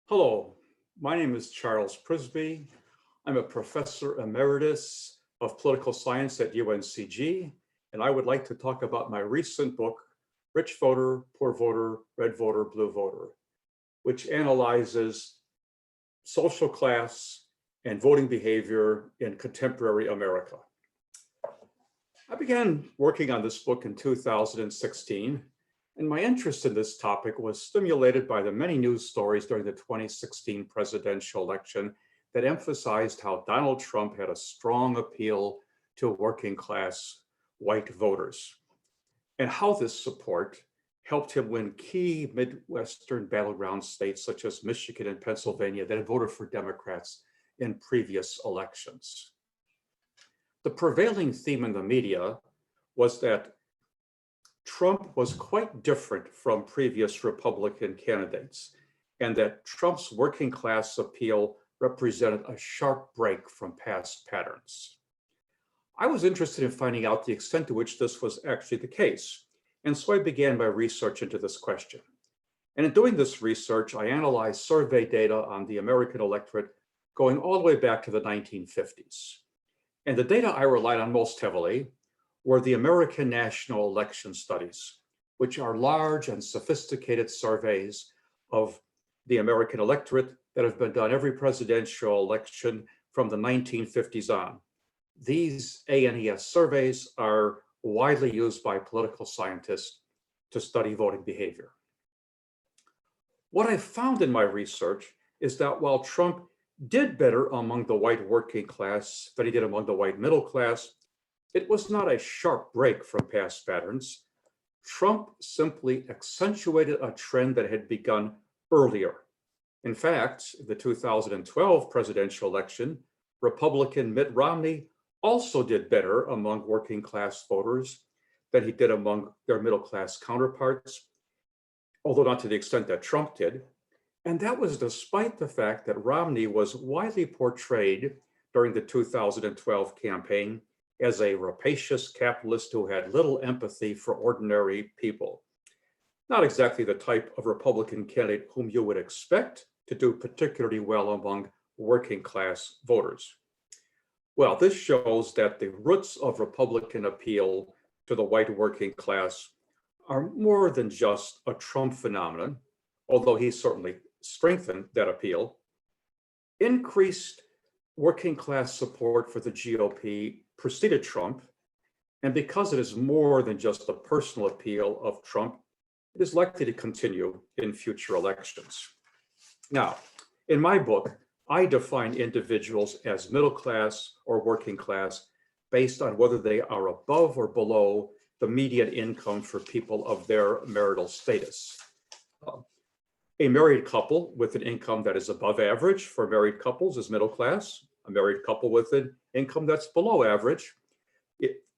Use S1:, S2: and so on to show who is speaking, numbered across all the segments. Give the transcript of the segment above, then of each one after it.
S1: Hello, my name is Charles Prysby. I'm a professor emeritus of political science at UNCG, and I would like to talk about my recent book, Rich Voter, Poor Voter, Red Voter, Blue Voter, which analyzes social class and voting behavior in contemporary America. I began working on this book in 2016, and my interest in this topic was stimulated by the many news stories during the 2016 presidential election that emphasized how Donald Trump had a strong appeal to working class white voters, and how this support helped him win key Midwestern battleground states such as Michigan and Pennsylvania that had voted for Democrats in previous elections. The prevailing theme in the media was that Trump was quite different from previous Republican candidates, and that Trump's working class appeal represented a sharp break from past patterns. I was interested in finding out the extent to which this was actually the case, and so I began my research into this question. And in doing this research, I analyzed survey data on the American electorate going all the way back to the 1950s. And the data I relied on most heavily were the American National Election Studies, which are large and sophisticated surveys of the American electorate that have been done every presidential election from the 1950s on. These ANES surveys are widely used by political scientists to study voting behavior. What I found in my research is that while Trump did better among the white working class than he did among the white middle class, it was not a sharp break from past patterns. Trump simply accentuated a trend that had begun earlier. In fact, in the 2012 presidential election, Republican Mitt Romney also did better among working class voters than he did among their middle class counterparts, although not to the extent that Trump did. And that was despite the fact that Romney was widely portrayed during the 2012 campaign as a rapacious capitalist who had little empathy for ordinary people. Not exactly the type of Republican candidate whom you would expect to do particularly well among working class voters. Well, this shows that the roots of Republican appeal to the white working class are more than just a Trump phenomenon, although he certainly strengthened that appeal. Increased working class support for the GOP preceded Trump, and because it is more than just the personal appeal of Trump, it is likely to continue in future elections. Now, in my book, I define individuals as middle class or working class based on whether they are above or below the median income for people of their marital status. A married couple with an income that is above average for married couples is middle class. A married couple with an income that's below average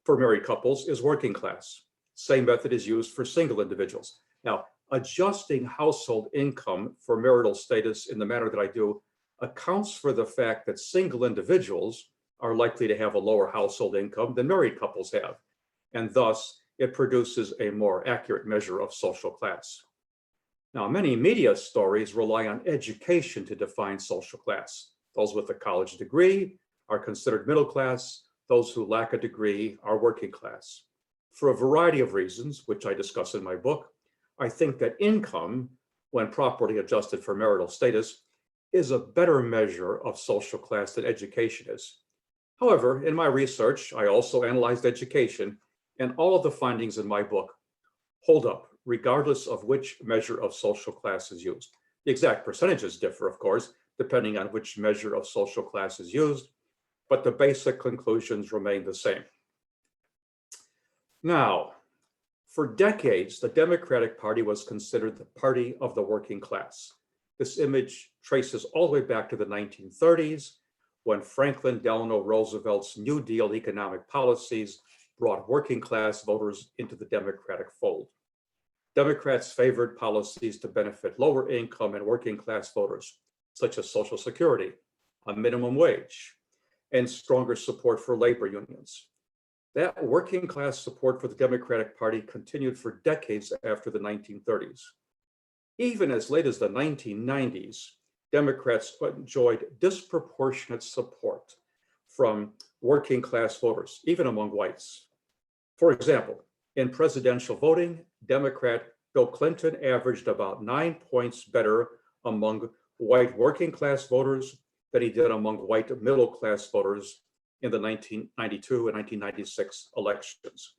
S1: for married couples is working class. Same method is used for single individuals. Now, adjusting household income for marital status in the manner that I do accounts for the fact that single individuals are likely to have a lower household income than married couples have, and thus it produces a more accurate measure of social class. Now, many media stories rely on education to define social class. Those with a college degree are considered middle class. Those who lack a degree are working class. For a variety of reasons, which I discuss in my book, I think that income, when properly adjusted for marital status, is a better measure of social class than education is. However, in my research, I also analyzed education, and all of the findings in my book hold up, regardless of which measure of social class is used. The exact percentages differ, of course, depending on which measure of social class is used, but the basic conclusions remain the same. Now, for decades, the Democratic Party was considered the party of the working class. This image traces all the way back to the 1930s, when Franklin Delano Roosevelt's New Deal economic policies brought working class voters into the Democratic fold. Democrats favored policies to benefit lower income and working class voters, such as Social Security, a minimum wage, and stronger support for labor unions. That working class support for the Democratic Party continued for decades after the 1930s. Even as late as the 1990s, Democrats enjoyed disproportionate support from working class voters, even among whites. For example, in presidential voting, Democrat Bill Clinton averaged about 9 points better among white working class voters than he did among white middle class voters in the 1992 and 1996 elections.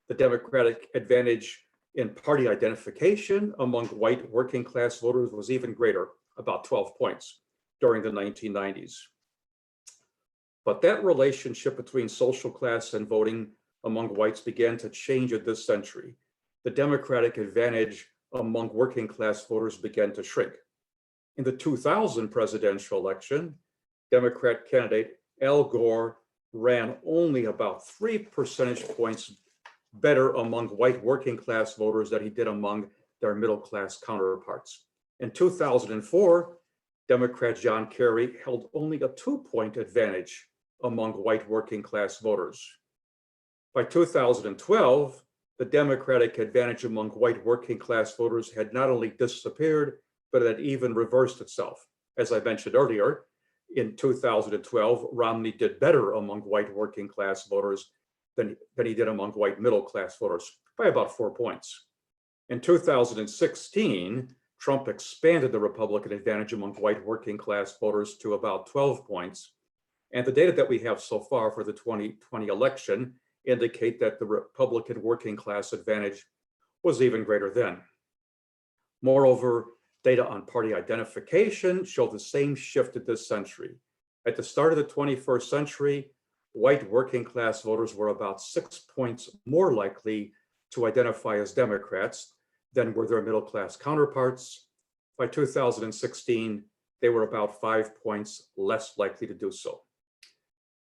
S1: The Democratic advantage in party identification among white working class voters was even greater, about 12 points during the 1990s. But that relationship between social class and voting among whites began to change in this century. The Democratic advantage among working class voters began to shrink. In the 2000 presidential election, Democrat candidate Al Gore ran only about 3 percentage points better among white working class voters than he did among their middle class counterparts. In 2004, Democrat John Kerry held only a 2-point advantage among white working class voters. By 2012, the Democratic advantage among white working class voters had not only disappeared, but it had even reversed itself. As I mentioned earlier, in 2012, Romney did better among white working class voters than he did among white middle class voters by about 4 points. In 2016, Trump expanded the Republican advantage among white working class voters to about 12 points. And the data that we have so far for the 2020 election indicate that the Republican working class advantage was even greater then. Moreover, data on party identification show the same shift at this century. At the start of the 21st century, white working class voters were about 6 points more likely to identify as Democrats than were their middle class counterparts. By 2016, they were about 5 points less likely to do so.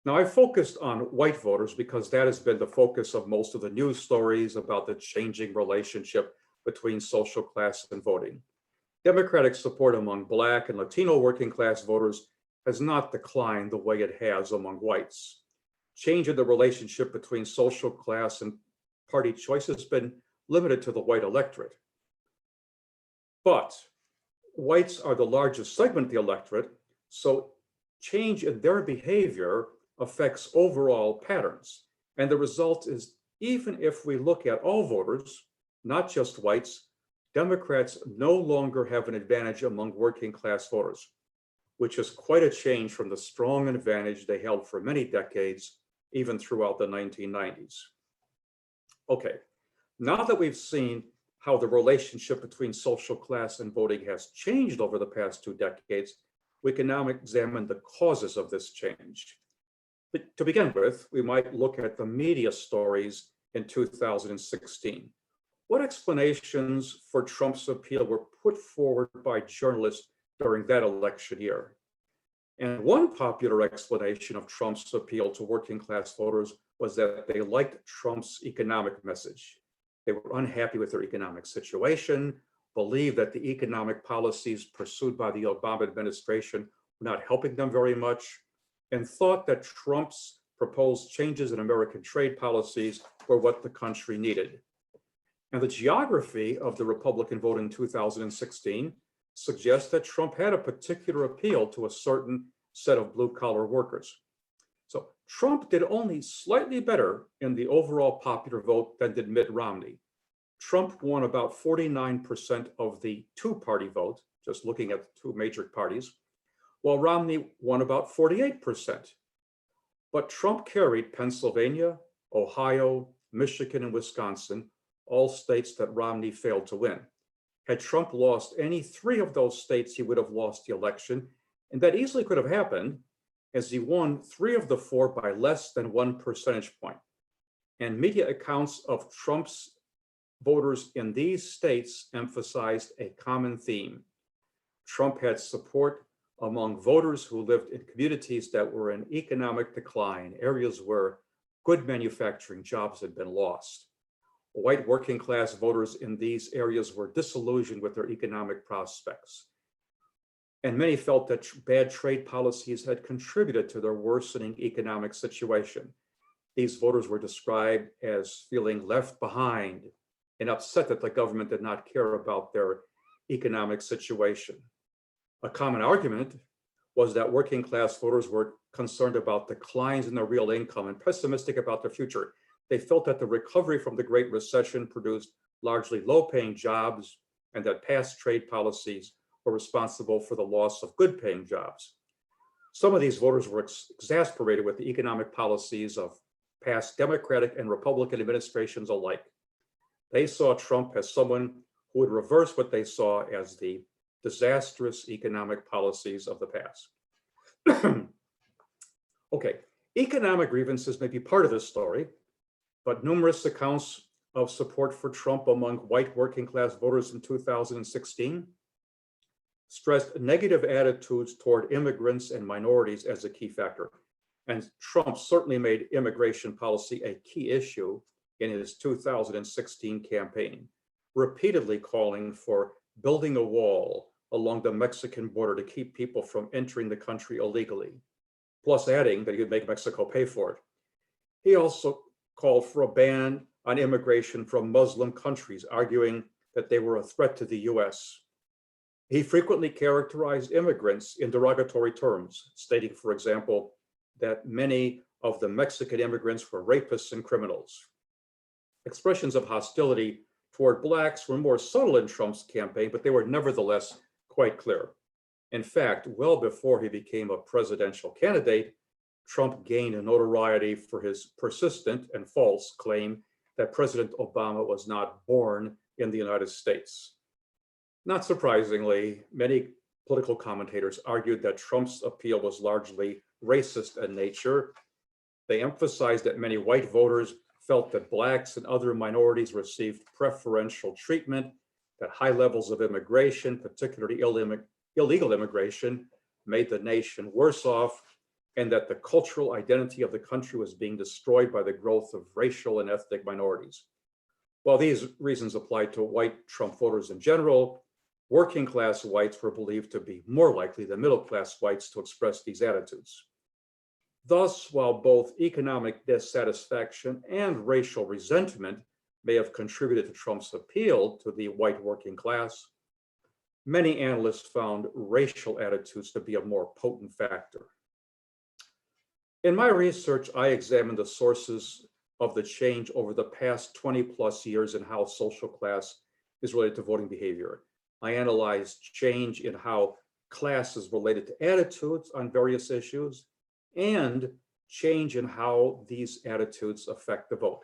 S1: Now, I focused on white voters because that has been the focus of most of the news stories about the changing relationship between social class and voting. Democratic support among Black and Latino working class voters has not declined the way it has among whites. Change in the relationship between social class and party choice has been limited to the white electorate. But whites are the largest segment of the electorate, so change in their behavior affects overall patterns. And the result is, even if we look at all voters, not just whites, Democrats no longer have an advantage among working class voters, which is quite a change from the strong advantage they held for many decades, even throughout the 1990s. Okay, now that we've seen how the relationship between social class and voting has changed over the past 2 decades, we can now examine the causes of this change. But to begin with, we might look at the media stories in 2016. What explanations for Trump's appeal were put forward by journalists during that election year? And one popular explanation of Trump's appeal to working class voters was that they liked Trump's economic message. They were unhappy with their economic situation, believed that the economic policies pursued by the Obama administration were not helping them very much, and thought that Trump's proposed changes in American trade policies were what the country needed. And the geography of the Republican vote in 2016 suggests that Trump had a particular appeal to a certain set of blue-collar workers. So Trump did only slightly better in the overall popular vote than did Mitt Romney. Trump won about 49% of the two-party vote, just looking at the two major parties, while Romney won about 48%. But Trump carried Pennsylvania, Ohio, Michigan, and Wisconsin, all states that Romney failed to win. Had Trump lost any 3 of those states, he would have lost the election, and that easily could have happened, as he won 3 of the 4 by less than 1 percentage point. And media accounts of Trump's voters in these states emphasized a common theme. Trump had support among voters who lived in communities that were in economic decline, areas where good manufacturing jobs had been lost. White working class voters in these areas were disillusioned with their economic prospects. And many felt that bad trade policies had contributed to their worsening economic situation. These voters were described as feeling left behind and upset that the government did not care about their economic situation. A common argument was that working class voters were concerned about declines in their real income and pessimistic about the future. They felt that the recovery from the Great Recession produced largely low-paying jobs and that past trade policies were responsible for the loss of good-paying jobs. Some of these voters were exasperated with the economic policies of past Democratic and Republican administrations alike. They saw Trump as someone who would reverse what they saw as the disastrous economic policies of the past. Okay, economic grievances may be part of this story, but numerous accounts of support for Trump among white working class voters in 2016 stressed negative attitudes toward immigrants and minorities as a key factor. And Trump certainly made immigration policy a key issue in his 2016 campaign, repeatedly calling for building a wall along the Mexican border to keep people from entering the country illegally, plus adding that he would make Mexico pay for it. He also called for a ban on immigration from Muslim countries, arguing that they were a threat to the US. He frequently characterized immigrants in derogatory terms, stating, for example, that many of the Mexican immigrants were rapists and criminals. Expressions of hostility toward Blacks were more subtle in Trump's campaign, but they were nevertheless quite clear. In fact, well before he became a presidential candidate, Trump gained notoriety for his persistent and false claim that President Obama was not born in the United States. Not surprisingly, many political commentators argued that Trump's appeal was largely racist in nature. They emphasized that many white voters felt that Blacks and other minorities received preferential treatment, that high levels of immigration, particularly illegal immigration, made the nation worse off, and that the cultural identity of the country was being destroyed by the growth of racial and ethnic minorities. While these reasons applied to white Trump voters in general, working class whites were believed to be more likely than middle class whites to express these attitudes. Thus, while both economic dissatisfaction and racial resentment may have contributed to Trump's appeal to the white working class, many analysts found racial attitudes to be a more potent factor. In my research, I examined the sources of the change over the past 20 plus years in how social class is related to voting behavior. I analyzed change in how class is related to attitudes on various issues and change in how these attitudes affect the vote.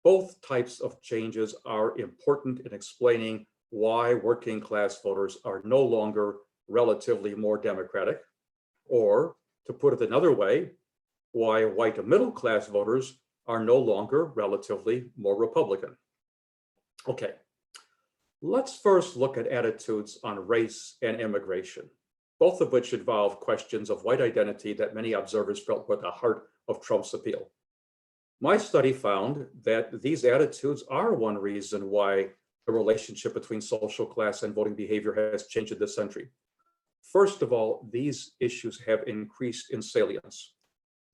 S1: Both types of changes are important in explaining why working class voters are no longer relatively more democratic, or to put it another way, why white and middle class voters are no longer relatively more Republican. Okay, let's first look at attitudes on race and immigration, both of which involve questions of white identity that many observers felt were at the heart of Trump's appeal. My study found that these attitudes are one reason why the relationship between social class and voting behavior has changed in this century. First of all, these issues have increased in salience.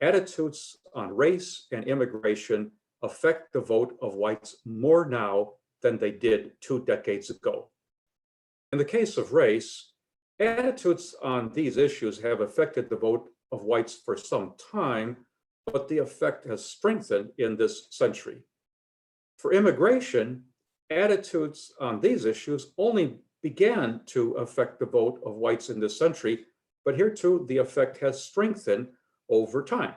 S1: Attitudes on race and immigration affect the vote of whites more now than they did 2 decades ago. In the case of race, attitudes on these issues have affected the vote of whites for some time, but the effect has strengthened in this century. For immigration, attitudes on these issues only began to affect the vote of whites in this century, but here too, the effect has strengthened over time,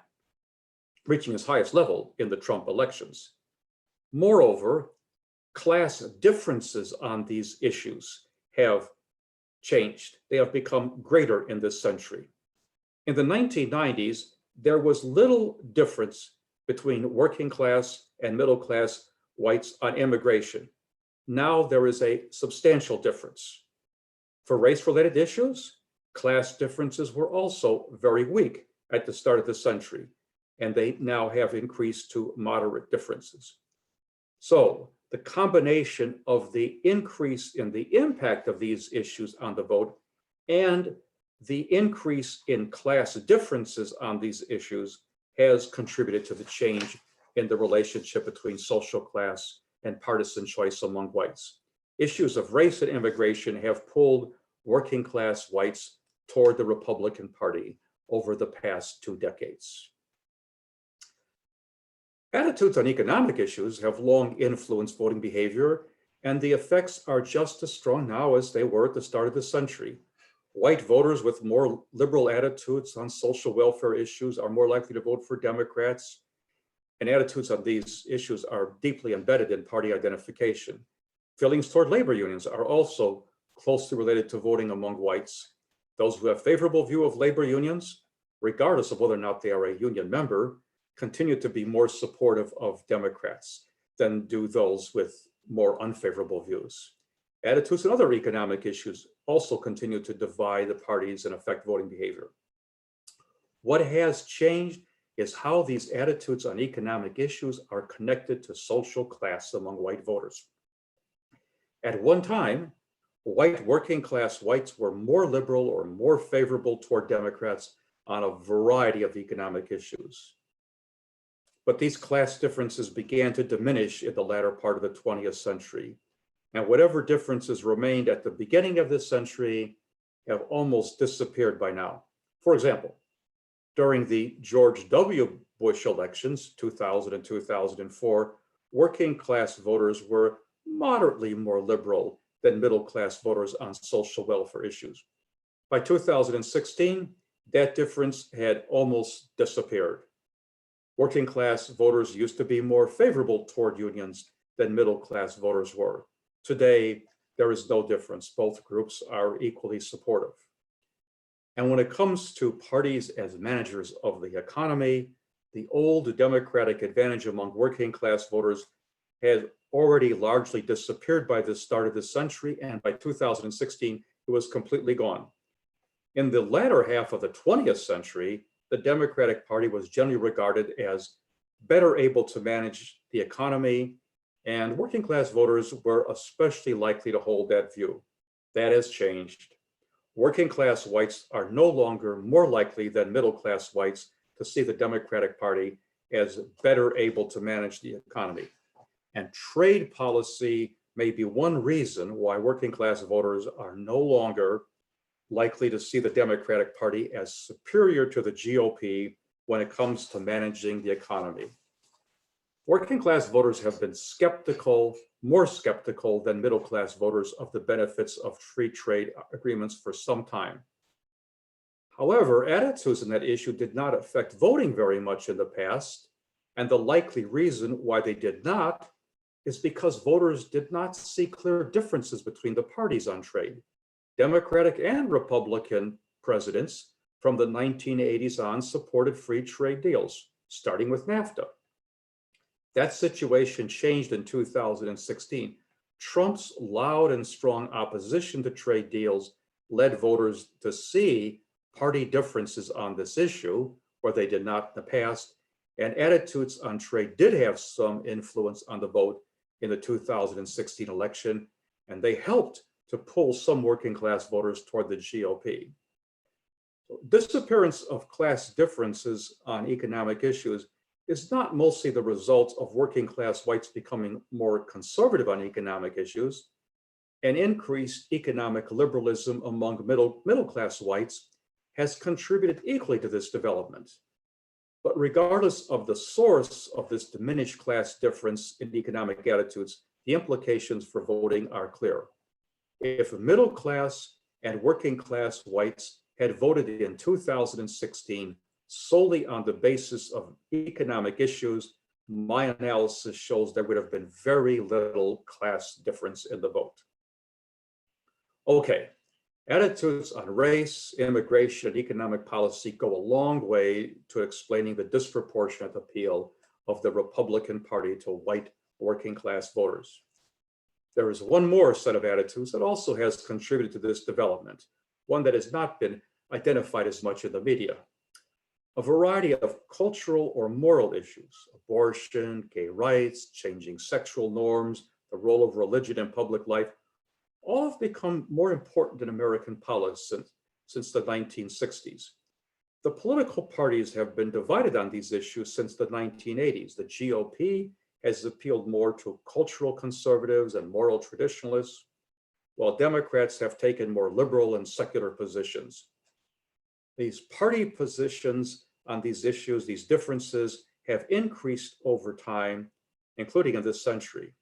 S1: reaching its highest level in the Trump elections. Moreover, class differences on these issues have changed. They have become greater in this century. In the 1990s, there was little difference between working class and middle class whites on immigration. Now there is a substantial difference. For race-related issues, class differences were also very weak at the start of the century, and they now have increased to moderate differences. So the combination of the increase in the impact of these issues on the vote and the increase in class differences on these issues has contributed to the change in the relationship between social class and partisan choice among whites. Issues of race and immigration have pulled working class whites toward the Republican Party over the past 2 decades. Attitudes on economic issues have long influenced voting behavior, and the effects are just as strong now as they were at the start of the century. White voters with more liberal attitudes on social welfare issues are more likely to vote for Democrats, and attitudes on these issues are deeply embedded in party identification. Feelings toward labor unions are also closely related to voting among whites. Those who have favorable view of labor unions, regardless of whether or not they are a union member, continue to be more supportive of Democrats than do those with more unfavorable views. Attitudes on other economic issues also continue to divide the parties and affect voting behavior. What has changed is how these attitudes on economic issues are connected to social class among white voters. At one time, white working class whites were more liberal or more favorable toward Democrats on a variety of economic issues. But these class differences began to diminish in the latter part of the 20th century. And whatever differences remained at the beginning of this century have almost disappeared by now. For example, during the George W. Bush elections, 2000 and 2004, working class voters were moderately more liberal than middle class voters on social welfare issues. By 2016, that difference had almost disappeared. Working class voters used to be more favorable toward unions than middle class voters were. Today, there is no difference. Both groups are equally supportive. And when it comes to parties as managers of the economy, the old Democratic advantage among working class voters had already largely disappeared by the start of the century, and by 2016, it was completely gone. In the latter half of the 20th century, the Democratic Party was generally regarded as better able to manage the economy, and working class voters were especially likely to hold that view. That has changed. Working class whites are no longer more likely than middle class whites to see the Democratic Party as better able to manage the economy. And trade policy may be one reason why working class voters are no longer likely to see the Democratic Party as superior to the GOP when it comes to managing the economy. Working class voters have been more skeptical than middle class voters of the benefits of free trade agreements for some time. However, attitudes on that issue did not affect voting very much in the past, and the likely reason why they did not is because voters did not see clear differences between the parties on trade. Democratic and Republican presidents from the 1980s on supported free trade deals, starting with NAFTA. That situation changed in 2016. Trump's loud and strong opposition to trade deals led voters to see party differences on this issue, where they did not in the past, and attitudes on trade did have some influence on the vote in the 2016 election, and they helped to pull some working class voters toward the GOP. Disappearance of class differences on economic issues is not mostly the result of working class whites becoming more conservative on economic issues. An increased economic liberalism among middle class whites has contributed equally to this development. But regardless of the source of this diminished class difference in economic attitudes, the implications for voting are clear. If middle class and working class whites had voted in 2016 solely on the basis of economic issues, my analysis shows there would have been very little class difference in the vote. Okay, attitudes on race, immigration, and economic policy go a long way to explaining the disproportionate appeal of the Republican Party to white working class voters. There is one more set of attitudes that also has contributed to this development, one that has not been identified as much in the media. A variety of cultural or moral issues, abortion, gay rights, changing sexual norms, the role of religion in public life, all have become more important in American politics since the 1960s. The political parties have been divided on these issues since the 1980s. The GOP has appealed more to cultural conservatives and moral traditionalists, while Democrats have taken more liberal and secular positions. These party positions on these issues, these differences, have increased over time, including in this century.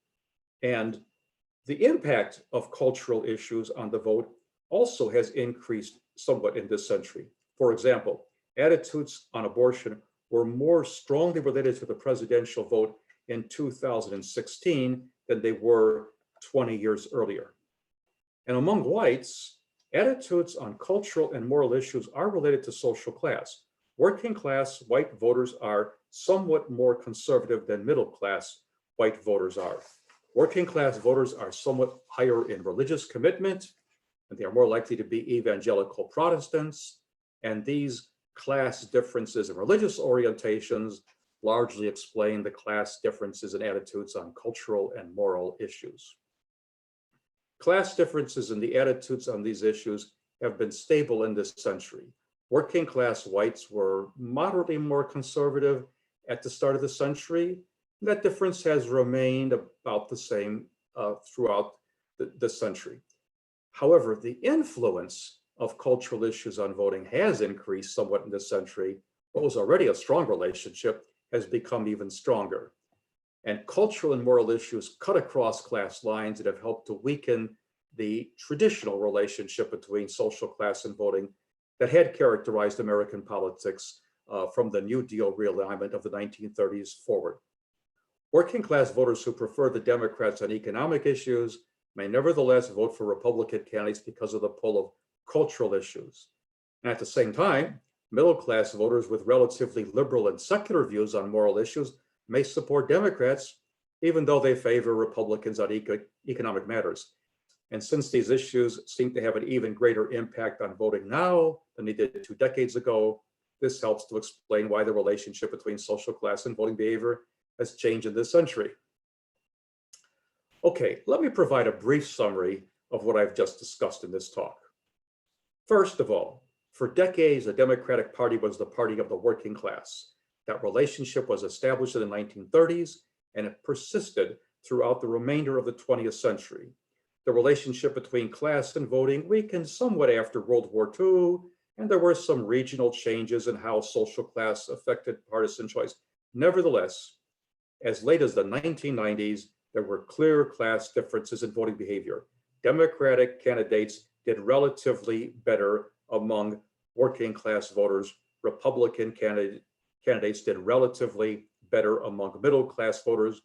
S1: And the impact of cultural issues on the vote also has increased somewhat in this century. For example, attitudes on abortion were more strongly related to the presidential vote in 2016 than they were 20 years earlier. And among whites, attitudes on cultural and moral issues are related to social class. Working class white voters are somewhat more conservative than middle class white voters are. Working class voters are somewhat higher in religious commitment, and they are more likely to be evangelical Protestants. And these class differences in religious orientations largely explain the class differences in attitudes on cultural and moral issues. Class differences in the attitudes on these issues have been stable in this century. Working class whites were moderately more conservative at the start of the century. That difference has remained about the same throughout the century. However, the influence of cultural issues on voting has increased somewhat in this century. What was already a strong relationship has become even stronger. And cultural and moral issues cut across class lines that have helped to weaken the traditional relationship between social class and voting that had characterized American politics from the New Deal realignment of the 1930s forward. Working class voters who prefer the Democrats on economic issues may nevertheless vote for Republican candidates because of the pull of cultural issues. And at the same time, middle class voters with relatively liberal and secular views on moral issues may support Democrats, even though they favor Republicans on economic matters. And since these issues seem to have an even greater impact on voting now than they did 2 decades ago, this helps to explain why the relationship between social class and voting behavior has changed in this century. Okay, let me provide a brief summary of what I've just discussed in this talk. First of all, for decades, the Democratic Party was the party of the working class. That relationship was established in the 1930s, and it persisted throughout the remainder of the 20th century. The relationship between class and voting weakened somewhat after World War II, and there were some regional changes in how social class affected partisan choice. Nevertheless, as late as the 1990s, there were clear class differences in voting behavior. Democratic candidates did relatively better among working class voters. Republican candidates did relatively better among middle class voters.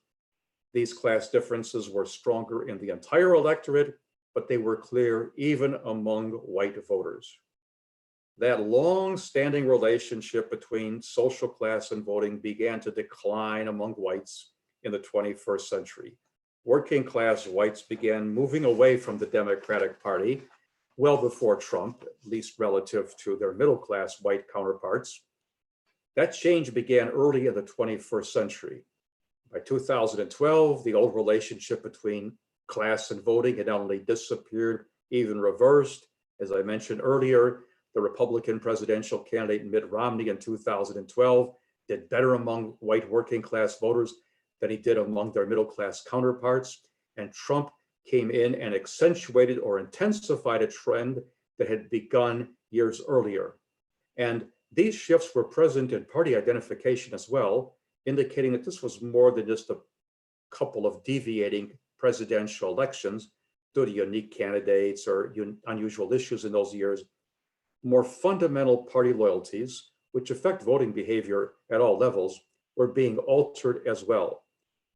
S1: These class differences were stronger in the entire electorate, but they were clear even among white voters. That long-standing relationship between social class and voting began to decline among whites in the 21st century. Working class whites began moving away from the Democratic Party well before Trump, at least relative to their middle class white counterparts. That change began early in the 21st century. By 2012, the old relationship between class and voting had not only disappeared, even reversed. As I mentioned earlier, the Republican presidential candidate Mitt Romney in 2012 did better among white working class voters than he did among their middle class counterparts. And Trump came in and accentuated or intensified a trend that had begun years earlier. And these shifts were present in party identification as well, indicating that this was more than just a couple of deviating presidential elections due to unique candidates or unusual issues in those years. More fundamental party loyalties, which affect voting behavior at all levels, were being altered as well,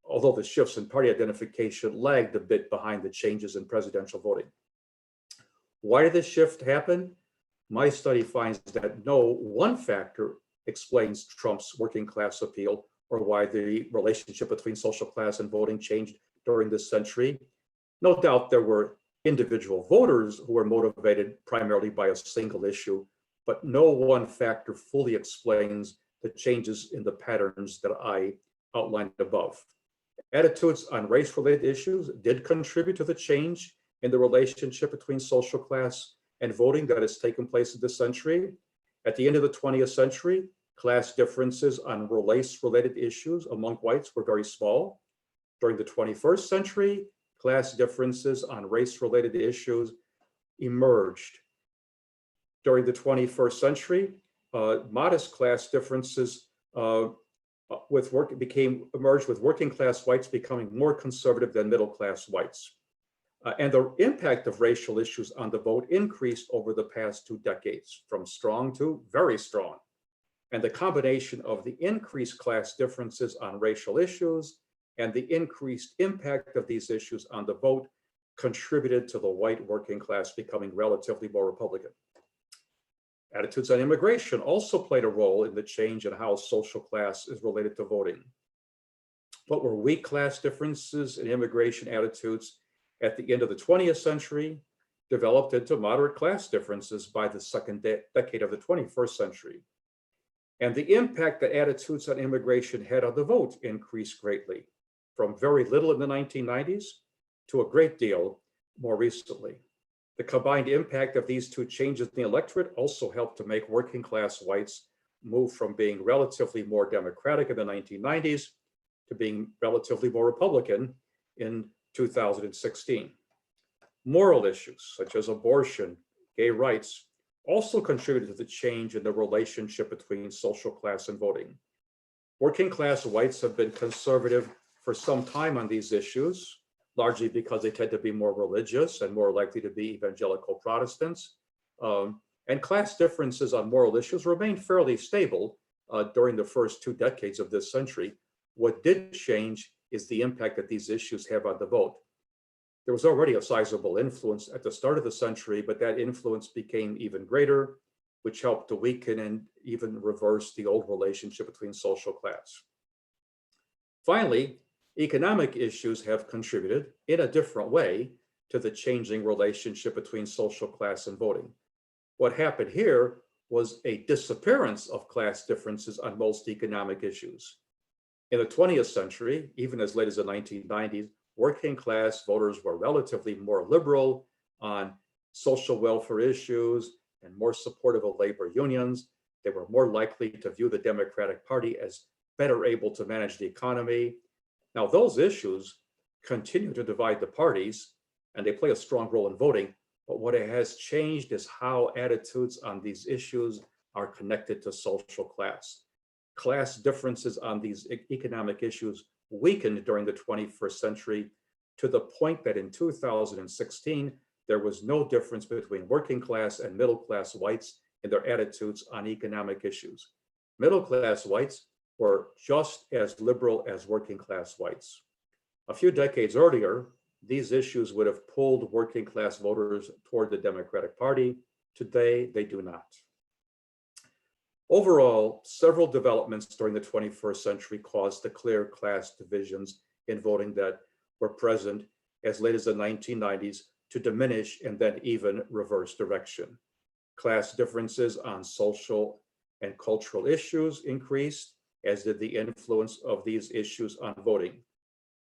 S1: although the shifts in party identification lagged a bit behind the changes in presidential voting. Why did this shift happen? My study finds that no one factor explains Trump's working class appeal or why the relationship between social class and voting changed during this century. No doubt there were individual voters who were motivated primarily by a single issue, but no one factor fully explains the changes in the patterns that I outlined above. Attitudes on race-related issues did contribute to the change in the relationship between social class and voting that has taken place in this century. At the end of the 20th century, class differences on race-related issues among whites were very small. During the 21st century, class differences on race-related issues emerged. During the 21st century, modest class differences emerged with working class whites becoming more conservative than middle class whites. And the impact of racial issues on the vote increased over the past 2 decades, from strong to very strong. And the combination of the increased class differences on racial issues and the increased impact of these issues on the vote contributed to the white working class becoming relatively more Republican. Attitudes on immigration also played a role in the change in how social class is related to voting. What were weak class differences in immigration attitudes at the end of the 20th century developed into moderate class differences by the second decade of the 21st century. And the impact that attitudes on immigration had on the vote increased greatly, from very little in the 1990s to a great deal more recently. The combined impact of these two changes in the electorate also helped to make working class whites move from being relatively more Democratic in the 1990s to being relatively more Republican in 2016. Moral issues such as abortion, gay rights, also contributed to the change in the relationship between social class and voting. Working class whites have been conservative for some time on these issues, largely because they tend to be more religious and more likely to be evangelical Protestants. And class differences on moral issues remained fairly stable during the first 2 decades of this century. What did change is the impact that these issues have on the vote. There was already a sizable influence at the start of the century, but that influence became even greater, which helped to weaken and even reverse the old relationship between social class. Finally, economic issues have contributed in a different way to the changing relationship between social class and voting. What happened here was a disappearance of class differences on most economic issues. In the 20th century, even as late as the 1990s, working class voters were relatively more liberal on social welfare issues and more supportive of labor unions. They were more likely to view the Democratic Party as better able to manage the economy. Now, those issues continue to divide the parties, and they play a strong role in voting. But what has changed is how attitudes on these issues are connected to social class. Class differences on these economic issues weakened during the 21st century to the point that in 2016, there was no difference between working class and middle class whites in their attitudes on economic issues. Middle class whites were just as liberal as working class whites. A few decades earlier, these issues would have pulled working class voters toward the Democratic Party. Today, they do not. Overall, several developments during the 21st century caused the clear class divisions in voting that were present as late as the 1990s to diminish and then even reverse direction. Class differences on social and cultural issues increased, as did the influence of these issues on voting.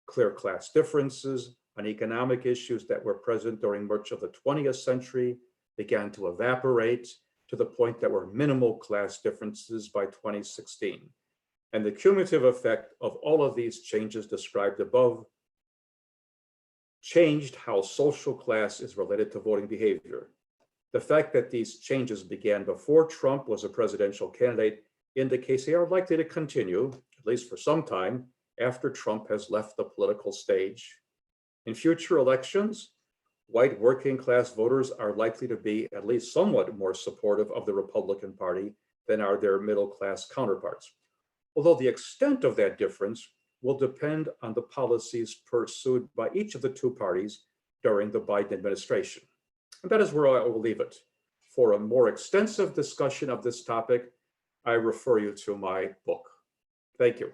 S1: Clear class differences on economic issues that were present during much of the 20th century began to evaporate to the point that were minimal class differences by 2016. And the cumulative effect of all of these changes described above changed how social class is related to voting behavior. The fact that these changes began before Trump was a presidential candidate indicates they are likely to continue, at least for some time, after Trump has left the political stage. In future elections, white working class voters are likely to be at least somewhat more supportive of the Republican Party than are their middle class counterparts. Although the extent of that difference will depend on the policies pursued by each of the two parties during the Biden administration. And that is where I will leave it. For a more extensive discussion of this topic, I refer you to my book. Thank you.